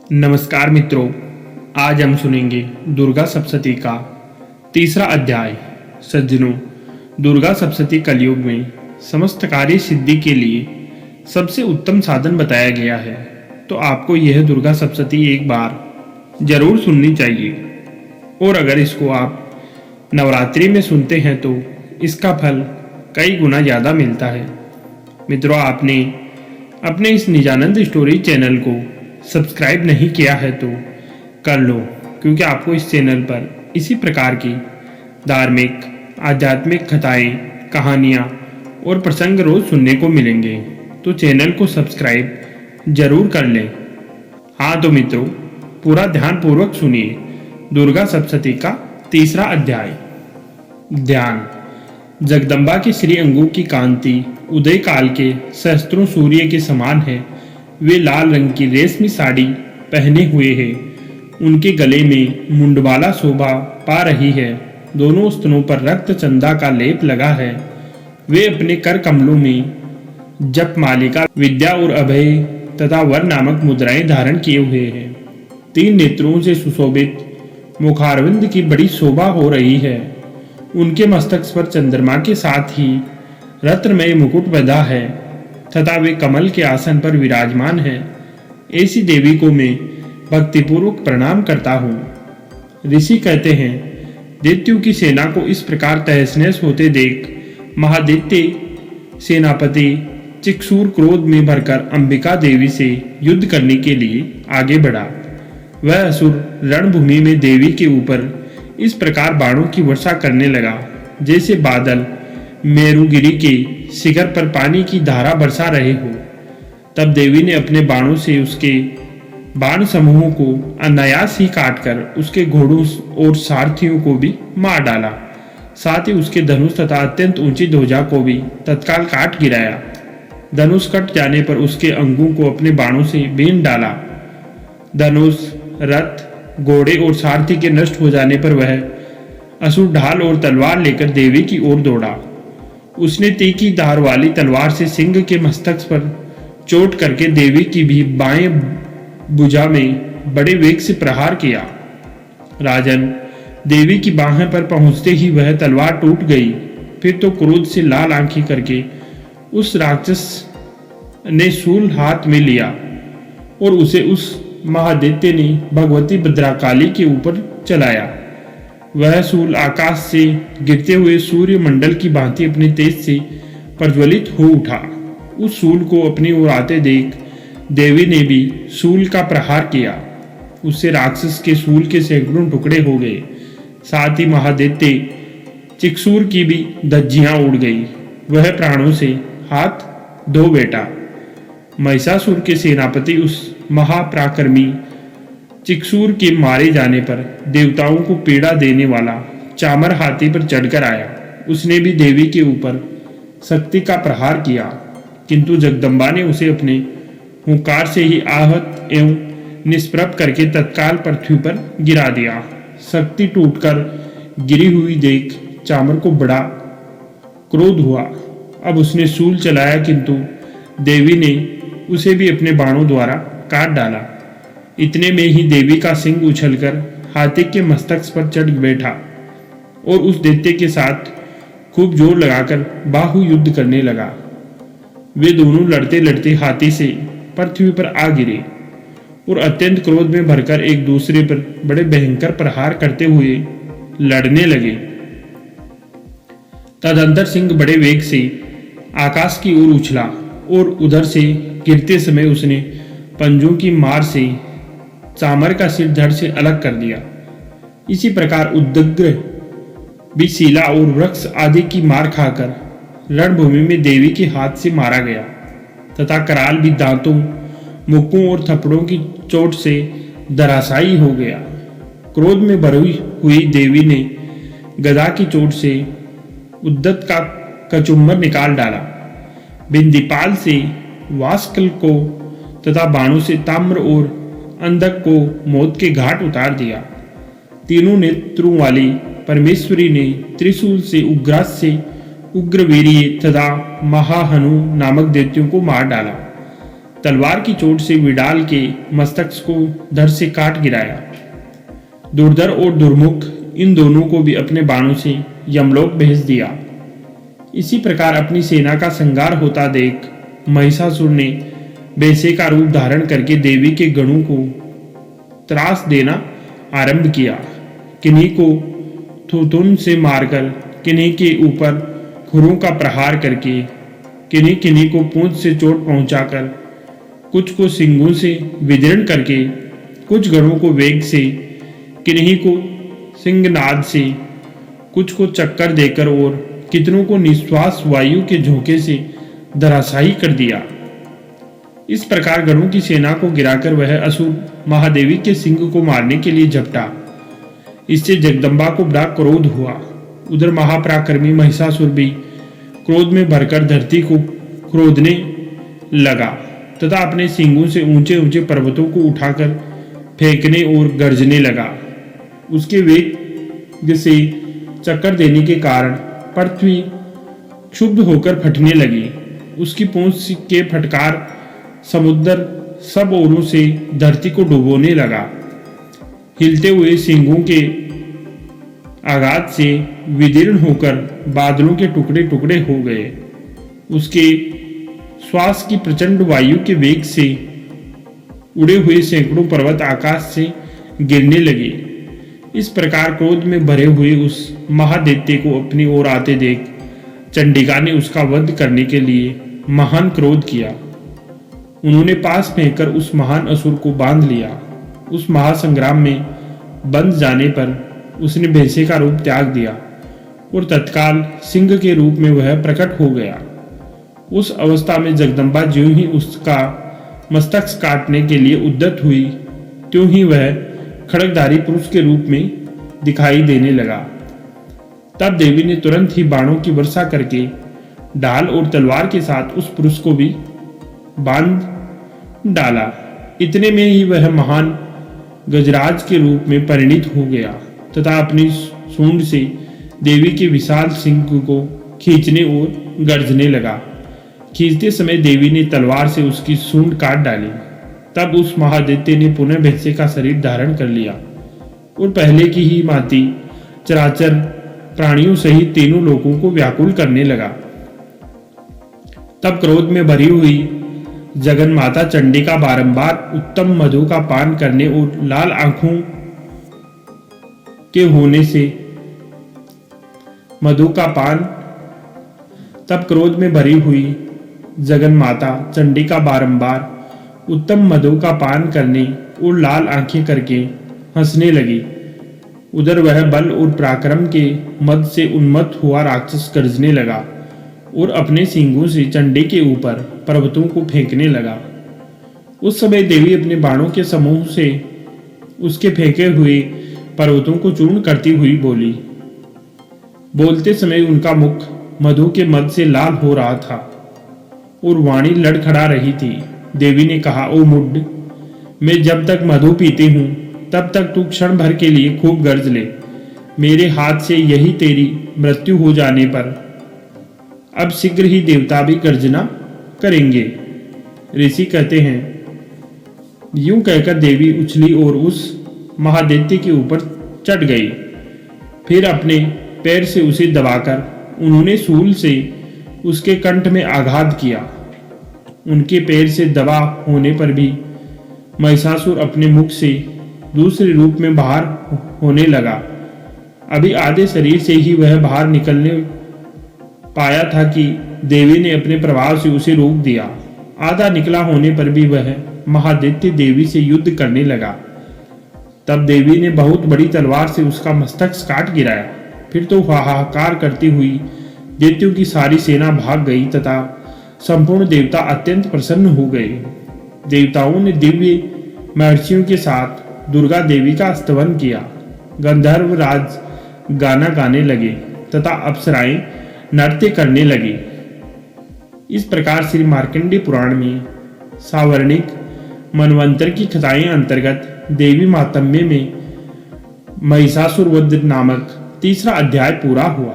नमस्कार मित्रों, आज हम सुनेंगे दुर्गा सप्तशती का तीसरा अध्याय। सज्जनों, दुर्गा सप्तशती कलयुग में समस्त कार्य सिद्धि के लिए सबसे उत्तम साधन बताया गया है, तो आपको यह दुर्गा सप्तशती एक बार जरूर सुननी चाहिए। और अगर इसको आप नवरात्रि में सुनते हैं तो इसका फल कई गुना ज़्यादा मिलता है। मित्रों, आपने अपने इस निजानंद स्टोरी चैनल को सब्सक्राइब नहीं किया है तो कर लो, क्योंकि आपको इस चैनल पर इसी प्रकार की धार्मिक, आध्यात्मिक कथाएं, कहानियां और प्रसंग रोज सुनने को मिलेंगे। तो चैनल को सब्सक्राइब जरूर कर लें। हाँ तो मित्रों, पूरा ध्यान पूर्वक सुनिए दुर्गा सप्तशती का तीसरा अध्याय। ध्यान। जगदम्बा के श्री अंगों की कांति उदय काल के सहस्त्रों सूर्य के समान है। वे लाल रंग की रेशमी साड़ी पहने हुए हैं। उनके गले में मुंडमाला शोभा पा रही है। दोनों स्तनों पर रक्त चंदा का लेप लगा है। वे अपने कर कमलों में जप मालिका, विद्या और अभय तथा वर नामक मुद्राएं धारण किए हुए हैं। तीन नेत्रों से सुशोभित मुखारविंद की बड़ी शोभा हो रही है। उनके मस्तक पर चंद्रमा के साथ ही रत्नमय मुकुट बंधा है तथा वे कमल के आसन पर विराजमान है। ऐसी देवी को मैं भक्तिपूर्वक प्रणाम करता हूँ। ऋषि कहते हैं, दैत्यों की सेना को इस प्रकार तहस नहस होते देख महादैत्य सेनापति चिक्षुर क्रोध में भरकर अंबिका देवी से युद्ध करने के लिए आगे बढ़ा। वह असुर रणभूमि में देवी के ऊपर इस प्रकार बाणों की वर्षा करने लगा जैसे बादल मेरुगिरी के शिखर पर पानी की धारा बरसा रहे हो। तब देवी ने अपने बाणों से उसके बाण समूहों को अनायास ही काटकर उसके घोड़ों और सारथियों को भी मार डाला। साथ ही उसके धनुष तथा अत्यंत ऊंची ध्वजा को भी तत्काल काट गिराया। धनुष कट जाने पर उसके अंगों को अपने बाणों से बीन डाला। धनुष, रथ, घोड़े और सारथी के नष्ट हो जाने पर वह असुर ढाल और तलवार लेकर देवी की ओर दौड़ा। उसने तीखी धार वाली तलवार से सिंह के मस्तक पर चोट करके देवी की भी बाएं भुजा में बड़े वेग से प्रहार किया। राजन, देवी की बाहें पर पहुंचते ही वह तलवार टूट गई। फिर तो क्रोध से लाल आंखें करके उस राक्षस ने शूल हाथ में लिया और उसे उस महादैत्य ने भगवती भद्रकाली के ऊपर चलाया। वह शूल आकाश से गिरते हुए सूर्य मंडल की भांति अपने तेज से प्रज्वलित हो उठा। उस शूल को अपनी ओर आते देख देवी ने भी शूल का प्रहार किया। उससे राक्षस के शूल के सैकड़ों टुकड़े हो गए। साथ ही महादैत्य चिक्षुर की भी धज्जियां उड़ गई। वह प्राणों से हाथ धो बैठा। महिषासुर के सेनापति उस महापराक्रमी चिक्षुर के मारे जाने पर देवताओं को पीड़ा देने वाला चामर हाथी पर चढ़कर आया। उसने भी देवी के ऊपर शक्ति का प्रहार किया, किंतु जगदम्बा ने उसे अपने हुंकार से ही आहत एवं निष्प्रभ करके तत्काल पृथ्वी पर गिरा दिया। शक्ति टूटकर गिरी हुई देख चामर को बड़ा क्रोध हुआ। अब उसने शूल चलाया, किंतु देवी ने उसे भी अपने बाणों द्वारा काट डाला। इतने में ही देवी का सिंह उछलकर हाथी के मस्तक पर चढ़ बैठा और उस दैत्य के साथ खूब जोर लगाकर बाहु युद्ध करने लगा। वे दोनों लड़ते लड़ते हाथी से पृथ्वी पर आ गिरे और अत्यंत क्रोध में भरकर एक दूसरे पर बड़े भयंकर प्रहार करते हुए लड़ने लगे। तदंतर सिंह बड़े वेग से आकाश की ओर उछला और उधर से गिरते समय उसने पंजों की मार से चामर का सिर धड़ से अलग कर दिया। इसी प्रकार उद्ग्र भी शिला और वृक्ष आदि की मार खाकर रणभूमि में देवी के हाथ से मारा गया तथा कराल भी दांतों, मुक्कों और थप्पड़ों की चोट से धराशायी हो गया। क्रोध में भरी हुई देवी ने गदा की चोट से उद्दत का कचुम्बर निकाल डाला। बिंदीपाल से वास्कल को तथा बाणों से ताम्र और अंधक को मौत के घाट उतार दिया। तीनों नेत्रों वाली परमेश्वरी ने त्रिशूल से उग्रास से उग्रवीर्य तथा महाहनु नामक दैत्यों को मार डाला। तलवार की चोट से विडाल के मस्तक को धड़ से काट गिराया। दुर्धर और दुर्मुख इन दोनों को भी अपने बाणों से यमलोक भेज दिया। इसी प्रकार अपनी सेना का संहार होता देख महिषासुर ने वैसे का रूप धारण करके देवी के गणों को त्रास देना आरंभ किया। किन्हीं को थूथुन से मारकर, किन्हीं के ऊपर खुरों का प्रहार करके, किन्हीं किन्हीं को पूंछ से चोट पहुंचाकर, कुछ को सिंगों से विदीर्ण करके, कुछ गणों को वेग से, किन्हीं को सिंहनाद से, कुछ को चक्कर देकर और कितनों को निश्वास वायु के झोंके से धराशायी कर दिया। इस प्रकार गणों की सेना को गिराकर वह असुर महादेवी के सिंह को मारने के लिए झपटा। इससे जगदम्बा को बड़ा क्रोध हुआ। उधर महापराक्रमी महिषासुर भी क्रोध में भरकर धरती को क्रोधने लगा तथा अपने सिंगों से ऊंचे ऊंचे पर्वतों को उठाकर फेंकने और गरजने लगा। उसके वेग से चक्कर देने के कारण पृथ्वी क्षुब्ध होकर फटने लगी। उसकी पूंछ के फटकार समुद्र सब ओरों से धरती को डुबोने लगा। हिलते हुए सिंगों के आघात से विदीर्ण होकर बादलों के टुकड़े टुकड़े हो गए। उसके श्वास की प्रचंड वायु के वेग से उड़े हुए सैकड़ों पर्वत आकाश से गिरने लगे। इस प्रकार क्रोध में भरे हुए उस महादैत्य को अपनी ओर आते देख चंडिका ने उसका वध करने के लिए महान क्रोध किया। उन्होंने पास फेंककर उस महान असुर को बांध लिया। उस महासंग्राम में बंध जाने पर उसने भैंसे का रूप त्याग दिया और तत्काल सिंह के रूप में वह प्रकट हो गया। उस अवस्था में जगदम्बा ज्यों ही उसका मस्तक काटने के लिए उद्यत हुई, त्यों ही वह खड्गधारी पुरुष के रूप में दिखाई देने लगा। तब देवी ने तुरंत ही बाणों की वर्षा करके ढाल और तलवार के साथ उस पुरुष को भी बांध डाला। इतने में ही वह महान गजराज के रूप में परिणित हो गया तथा अपनी सूंड से देवी के विशाल सिंह को खींचने और गर्जने लगा। खींचते समय देवी ने तलवार से उसकी सूंड काट डाली। तब उस महादैत्य ने पुनः भैंसे का शरीर धारण कर लिया और पहले की ही माती चराचर प्राणियों सहित तीनों लोगों को व्याकुल करने लगा। तब क्रोध में भरी हुई जगन माता चंडिका बारंबार उत्तम मधु का पान करने और लाल आंखों के होने से मधु का पान तब क्रोध में भरी हुई जगन माता चंडिका बारंबार उत्तम मधु का पान करने और लाल आंखें करके हंसने लगी। उधर वह बल और पराक्रम के मद से उन्मत्त हुआ राक्षस गरजने लगा और अपने सींगों से चंडी के ऊपर पर्वतों को फेंकने लगा। उस समय देवी अपने बाणों के समूह से उसके फेंके हुए पर्वतों को चूर्ण करती हुई बोली। बोलते समय उनका मुख मधु के मद से लाल हो रहा था और वाणी लड़खड़ा रही थी। देवी ने कहा, ओ मुड्ड, मैं जब तक मधु पीती हूं तब तक तू क्षण भर के लिए खूब गर्ज ले। मेरे हाथ से यही तेरी मृत्यु हो जाने पर अब शीघ्र ही देवता भी गर्जना करेंगे। ऋषि कहते हैं, यूं कहकर देवी उछली और उस महादैत्य के ऊपर चढ़ गई। फिर अपने पैर से उसे दबाकर उन्होंने शूल से उसके कंठ में आघात किया। उनके पैर से दबा होने पर भी महिषासुर अपने मुख से दूसरे रूप में बाहर होने लगा। अभी आधे शरीर से ही वह बाहर निकलने पाया था कि देवी ने अपने प्रभाव से उसे रोक दिया। आधा निकला होने पर भी वह महादैत्य देवी से युद्ध करने लगा। तब देवी ने बहुत बड़ी तलवार से उसका मस्तक काट गिराया। फिर तो हाहाकार करती हुई दैत्यों की सारी सेना भाग गई तथा संपूर्ण देवता अत्यंत प्रसन्न हो गए। देवताओं ने दिव्य महर्षियों के साथ दुर्गा देवी का स्तवन किया। गंधर्व राज गाना गाने लगे तथा अप्सराएं नृत्य करने लगी। इस प्रकार श्री मार्कंडेय पुराण में सावर्णिक मनवंतर की कथाएं अंतर्गत देवी मातम्य में महिषासुर वध नामक तीसरा अध्याय पूरा हुआ।